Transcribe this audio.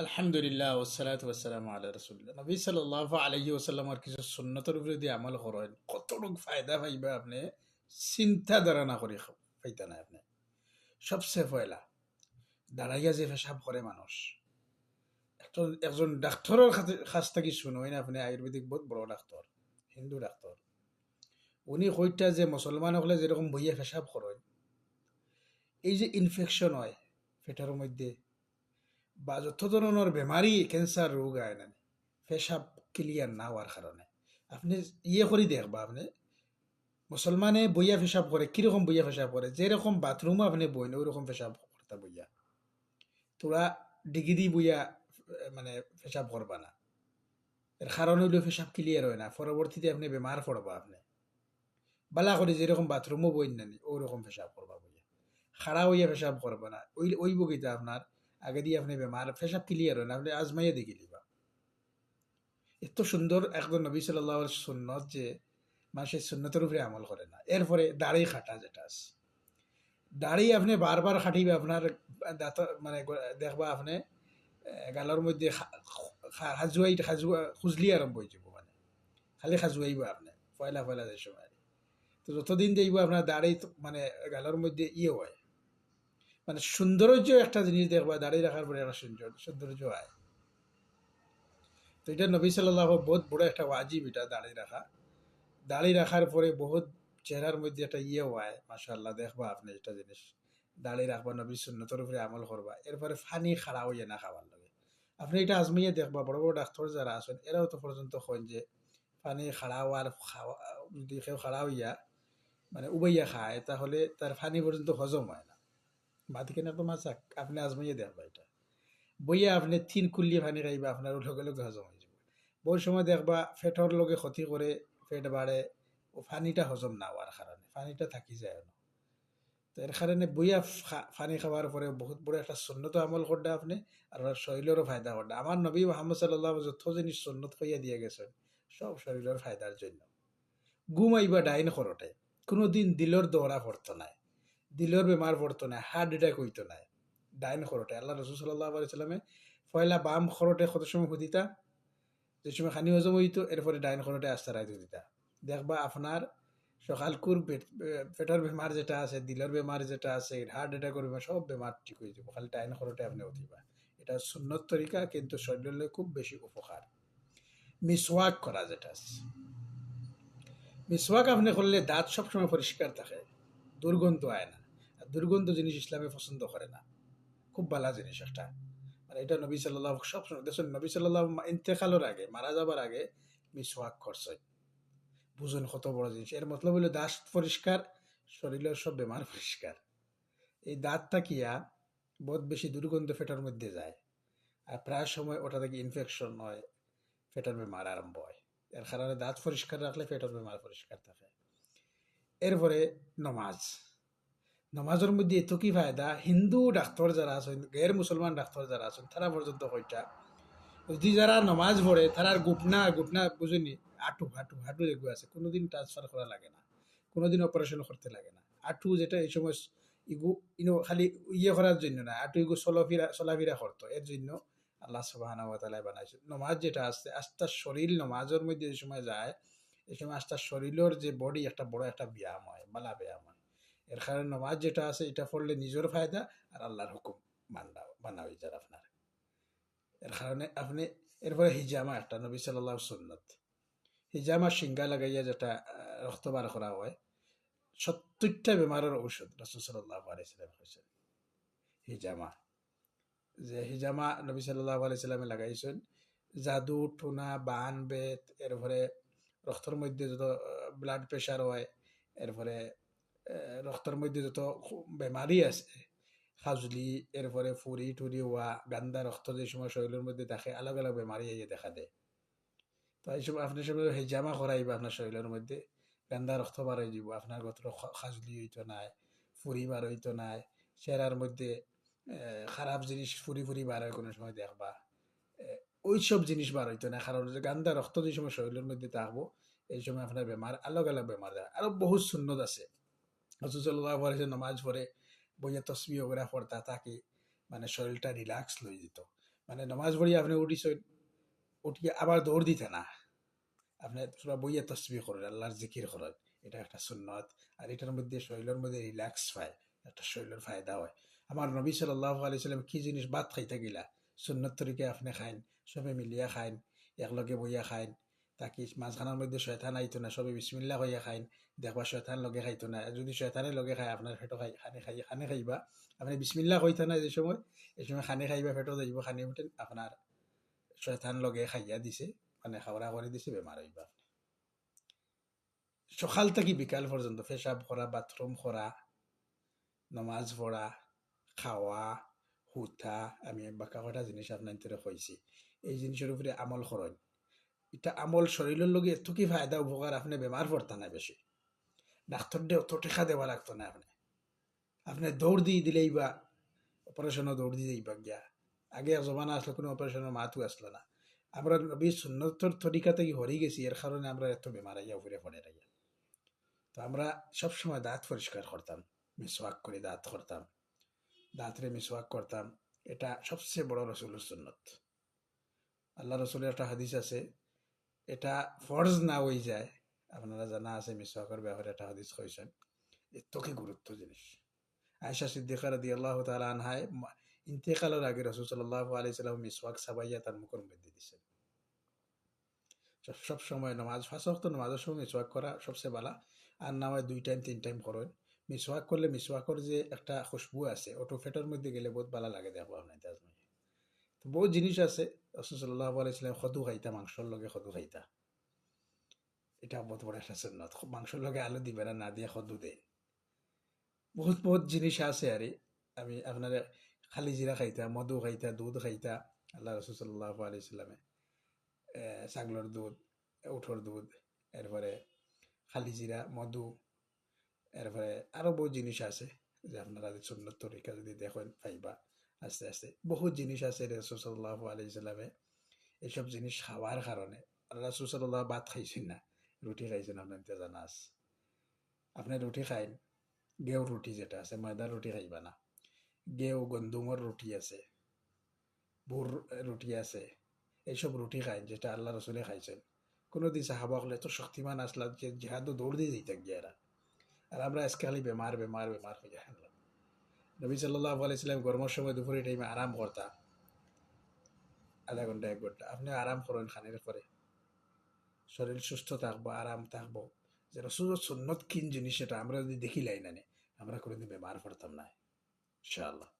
আলহামদুলিল্লাহ ওসালাত ওয়াসালাম আলা রাসূলিল্লাহ। নবী সাল্লাল্লাহু আলাইহি ওয়াসাল্লামের কিছু সুন্নতের উপরে যদি আমল করেন কতটুক ফায়দা পাইবা আপনি চিন্তা ধারণা করে পাইতা না আপনি। সবচেয়ে পয়লা দাঁড়াইয়া যে পেশাব করে মানুষ, একজন ডাক্তারের কাছ থেকে শুনুন আপনি, আয়ুর্বেদিক বহুত বড় ডাক্তার, হিন্দু ডাক্তার। উনি কইটা যে মুসলমান হলে যেরকম বইয়া পেশাব করেন, এই যে ইনফেকশন হয় পেটের মধ্যে বা যত ধরনের বেমারি, ক্যান্সার রোগ আয় না, পেশাব ক্লিয়ার না হওয়ার কারণে আপনি করে দেখবা আপনি মুসলমানে বইয়া পেশাব করে কিরকম বইয়া পেশাব করে, যেরকম বাথরুমে আপনি বইন ওই রকম পেশাব করতে বইয়া, তোরা ডিগ্রি বইয়া মানে পেশাব করবা না। এর কারণ হইল পেশাব ক্লিয়ার হয় না, পরবর্তীতে আপনি বেমার পড়বা। আপনি বালা করে যেরকম বাথরুমও বইন নানি ওই রকম পেশাব করবা বইয়া, খাড়া হইয়া পেশাব করবা না। ওই বগিতে আপনার আগে দিয়ে আপনি বেমার পেশাব ক্লিয়ার হয় না, আপনি আজমাইয়া দেখে নিবা। এত সুন্দর একজন নবী সাল্লাল্লাহু আলাইহি সুন্নত যে মানুষের সুন্নতের উপরে আমল করে না। এরপরে দাড়ি খাটা যেটা আছে, দাড়ি আপনি বারবার খাটিবে, আপনার দাঁত মানে দেখবা আপনি গালের মধ্যে খাজুয়া খুজলি আরম্ভ হয়ে যাব, মানে খালি খাজুয়াইব আপনি পয়লা পয়লা যে সময়। তো যতদিন দেখব আপনার দাড়ি মানে গালের মধ্যে হয়, মানে সৌন্দর্য একটা জিনিস দেখবা দাড়ি রাখার পরে একটা সৌন্দর্য হয়। তো এটা নবী সাল্লাল্লাহু বহুত বড় একটা ওয়াজিব, এটা দাড়ি রাখা। দাড়ি রাখার পরে বহুত চেহারার মধ্যে একটা হয়, মাশাআল্লাহ দেখবা আপনি একটা জিনিস। দাড়ি রাখবা, নবী সুন্নতের উপরে আমল করবা, এরপরে ফানি খাড়া হইয়া না খাবার লাগে। আপনি এটা আজমিয়ে দেখবা, বড় বড় ডাক্তার যারা আছেন এরাও তো পর্যন্ত কন যে পানি খাড়া হওয়ার যদি কেউ খাড়া হইয়া মানে উবাইয়া খায় তাহলে তার পানি পর্যন্ত হজম হয় না। বাদ কেন তো মাছাক, আপনি আজমাইয়ে দেখবা এটা। বইয়া আপনি 3 কুল্লি পানি খাইবা, আপনার লগে লগে হজম হয়ে যাবে। বহু সময় দেখবা ফেটর লগে ক্ষতি করে, পেট বাড়ে ও পানিটা হজম না হওয়ার কারণে, পানিটা থাকি যায় না। তো এর কারণে বইয়া পানি খাওয়ার পরে বহুত বড় একটা সুন্নত আমল করডা আপনি, আর শরীরেরও ফায়দা করডা। আমার নবী মুহাম্মদ সাল্লাল্লাহু আলাইহি যত জিনিস সুন্নত হইয়া দিয়ে গেছেন সব শরীরের ফায়দার জন্য। ঘুমাইবা ডাইন খরটে, কোনোদিন দিলর দৌড়া পড়তো নাই, দিলর বেমার পড়তো না, হার্ট অ্যাটাক হইতো নাই। ডাইন খরটে আল্লাহ রসুল সাল্লাল্লাহু আলাইহি সাল্লামে পয়লা বাম খরটে কত সময় হুদিতা, যে সময় খানি হজম হইতো, এরপরে ডাইন খরটে আস্তে রাইতে দিতা। দেখবা আপনার সকালকুর পেটের বেমার যেটা আছে, দিলের বেমার যেটা আছে, হার্ট অ্যাটাকের বেমার, সব বেমার ঠিক হয়ে যাবো খালি ডাইন খরটে আপনি উঠিবা। এটা সুন্নত তরিকা, কিন্তু শরীরের খুব বেশি উপকার। মিসওয়াক করা যেটা আছে, মিসওয়াক আপনি করলে দাঁত সবসময় পরিষ্কার থাকে, দুর্গন্ধ হয় না। আর দুর্গন্ধ জিনিস ইসলামে পছন্দ করে না, খুব ভালো জিনিস একটা। মানে এটা নবী সাল্লাল্লাহু সবসময় দেখুন, নবী সাল্লাল্লাহু ইন্তেকালের আগে, মারা যাবার আগে মিসওয়াক করছে। বুঝুন কত বড় জিনিস। এর মতলব হলো দাঁত পরিষ্কার, শরীরের সব বেমার পরিষ্কার। এই দাঁতটা কিয়া বহুত বেশি দুর্গন্ধ ফেটার মধ্যে যায়, আর প্রায় সময় ওটা থেকে ইনফেকশন হয়, ফেটার বেমার আরম্ভ হয়। এর কারণে দাঁত পরিষ্কার রাখলে ফেটার বেমার পরিষ্কার থাকে। এরপরে নমাজ, নমাজের মধ্যে এত কি ফায়দা, হিন্দু ডাক্তার যারা আছেন, গের মুসলমান ডাক্তার যারা আছেন, তারা পর্যন্ত কইটা যদি যারা নমাজ পড়ে তারার গুটনা গুটনা বুঝুনি, আটু হাঁটু হাঁটু যেগুলো আছে কোনোদিন ট্রান্সফার করা লাগে না, কোনোদিন অপারেশন করতে লাগে না। আটু যেটা এই সময় ইগু খালি করার জন্য না, আটু ইগু চলাফিরা করতো, এর জন্য আল্লাহ সুবহানাহু ওয়া তাআলা বানাইছে। নমাজ যেটা আছে আস্তা শরীর নমাজের মধ্যে যে সময় যায়, এই সময় আস্তা শরীরের যে বডি একটা বড় একটা ব্যায়াম হয়, বালা ব্যায়াম হয়। এর কারণে নমাজ যেটা আছে এটা পড়লে নিজের ফায়দা আর আল্লাহর হুকুম মানা হয়ে যায় আপনার। এর কারণে আপনি এরপরে হিজামা একটা নবী সাল্লাল্লাহু সুন্নত, হিজামা সিঙ্গা লাগাইয়া যেটা রক্ত বার করা হয়, 70টা বেমারের ঔষধ রাসূল সাল্লাল্লাহু আলাইহি সাল্লাম কইছেন। হিজামা, যে হিজামা নবী সাল্লাল্লাহু আলাইহি সাল্লামে লাগাইছেন, জাদু টুনা বান বেত, এরপরে রক্তের মধ্যে যত ব্লাড প্রেশার হয়, এরপরে রক্তের মধ্যে যত বেমারি আছে, খাজলি, এরপরে ফুরি টুরি হওয়া, গান্দা রক্ত যে সময় শরীরের মধ্যে থাকে, আলাগ আলাগ বেমারি দেখা দেয়। তো এই সময় আপনি সব হেজামা করাইবা, আপনার শরীরের মধ্যে গান্দা রক্ত বার হয়ে যাব, আপনার গত খাজলি হইতো নাই, ফুরি বার হইতো নাই, চেহারার মধ্যে খারাপ জিনিস ফুরি ফুরি বার হয় কোনো সময় দেখবা, ওই সব জিনিস বার হইতো না, কারণ গান্দা রক্ত যে সময় শরীরের মধ্যে থাকবো এই সময় আপনার বেমার আলাগ আলাগ বেমার দেয়। আরো বহুত সুন্নত আছে, রাসূল সাল্লাল্লাহু আলাইহি ওয়াসাল্লাম নামাজ পড়ে বইয়া তসবিহ ওগরা পড়তা, তাকে মানে শরীরটা রিল্যাক্স লই যেত। মানে নমাজ পড়ি আপনি উঠিছেন, উঠিয়ে আবার দৌড় দিতে না, আপনি পুরো বইয়ে তসবিহ করেন, আল্লাহর জিকির করেন, এটা একটা সুন্নত। আর এটার মধ্যে শরীরের মধ্যে রিল্যাক্স পায়, একটা শরীরের ফায়দা হয়। আমার নবী সাল্লাল্লাহু আলাইহি সাল্লাম কি জিনিস বাদ খাইতে গিলা সুন্নত তরিকে আপনি খাইন, সবে মিলিয়া খাইন, একলগে বইয়া খাইন, তাকে মাঝখানের মধ্যে শয়তান আইতো না, সবে বিসমিল্লাহ হইয়া খাইন, দেখবা শয়তান লগে খাইতো না। আর যদি শয়তানের লগে খায় আপনার ফেটো খানে খাইবা, আপনি বিসমিল্লাহ হইতা না যে সময়, এই সময় খানে খাইবা, ফেটো যাইব, খানে উঠেন আপনার শয়তান লগে খাইয়া দিছে, মানে খাওয়া করে দিছে, বেমার হইবা। সকাল থেকে বিকাল পর্যন্ত পেশাব করা, বাথরুম করা, নমাজ পড়া, খাওয়া, হুতা, আমি বাঁকা কটা জিনিস আপনার ভিতরে কইছি, এই জিনিসের উপরে আমল করেন। এটা আমল শরীরের লগে এত কি ফায়দা উপকার, আপনি বেমার পড়তা না বেশি, ডাক্তার দিয়ে অত টেকা দেওয়া লাগতো না, আপনি আপনি দৌড় দিয়ে দিলেই বা অপারেশনও দৌড় দিয়ে যাইবা গিয়া। আগে জমানা আসলো কোনো অপারেশনের মাথু আসলো না, আমরা নবী সুন্নতর তরিকা থেকে হরে গেছি, এর কারণে আমরা এত বেমার আইয়া উপরে পড়ে রাইয়া। তো আমরা সবসময় দাঁত পরিষ্কার করতাম, মিসওয়াক করে দাঁত করতাম, দাঁতরে মিসওয়াক করতাম, এটা সবচেয়ে বড় রসুলের সুন্নত। আল্লাহ রসুলের একটা হাদিস আছে, এটা ফরজ না হয়ে যায়, আপনারা জানা আছে মিসওয়াকের ব্যাপারে একটা হাদিস কইছেন, এত কি গুরুত্ব জিনিস। আয়েশা সিদ্দিকা রাদিয়াল্লাহু তাআলা আনহায় ইন্তেকালের আগে রাসূল সাল্লাল্লাহু আলাইহি সাল্লাম মিসওয়াক সাবাইয়া তার মুখের মধ্যে দিয়েছেন। সব সময় নামাজ, ফাঁস ওয়াক্ত নামাজের সময় মিসওয়াক করা সবচেয়ে ভালো। আর না হয় 2 টাইম 3 টাইম করেন। মিসওয়াক করলে মিসওয়াকর যে একটা খুশবু আছে, ওটো পেটের মধ্যে গেলে বহুত ভালো লাগে, দেখবো আপনার তাজমে। তো বহুত জিনিস আছে, রাসূল সাল্লাল্লাহু আলাইহি সাল্লাম খদু খাইতা, মাংসর লগে খদু খাইতা, এটা বহুত বড় একটা সুন্নত। মাংসর লগে আলু দিবে না, না দিয়ে খদু দেয়। বহুত বহুত জিনিস আছে আরে, আমি আপনার খালি জিরা খাইতা, মধু খাইতা, দুধ খাইতা। আল্লাহ রসুল সাল্লাল্লাহু আলাইহি সাল্লামে ছাগলের দুধ, উঠোর দুধ, এরপরে খালি জিরা, মধু, এরপরে আরো বহু জিনিস আছে, যে আপনারা সুন্নত তরিকা যদি দেখেন পাইবা। আস্তে আস্তে বহুত জিনিস আছে রাসূল সাল্লাল্লাহু আলাইহি সাল্লামে এইসব জিনিস খাওয়ার কারণে। রাসূল সাল্লাল্লাহু ভাত খাইছেন না, রুটি খাইছেন, আপনার তো জানা আছে। আপনি রুটি খাইন, গেও রুটি যেটা আছে, ময়দার রুটি খাইবা না, গেও গন্দুমর রুটি আছে, বুর রুটি আছে, এইসব রুটি খাইন যেটা আল্লাহ রসুলে খাইছেন। কোনোদিন সাহাবা হলে তো শক্তিমান আসলা যে জেহাদও দৌড় দিয়ে দিতে গিয়ারা, আর আমরা আজকে খালি বেমার বেমার বেমার হয়ে যায়। নবী সাল্লাল্লাহু আলাইহি সাল্লাম গরমের সময় দুপুরে টাইমে আরাম করতা, আধা ঘন্টা 1 ঘন্টা আপনি আরাম করেন, খানের পরে শরীর সুস্থ থাকবো, আরাম থাকবো। যে রসুলের সুন্নত কিন জিনিস, সেটা আমরা যদি দেখি লাই না, আমরা কোনোদিন বেমার পড়তাম না ইনশাআল্লাহ।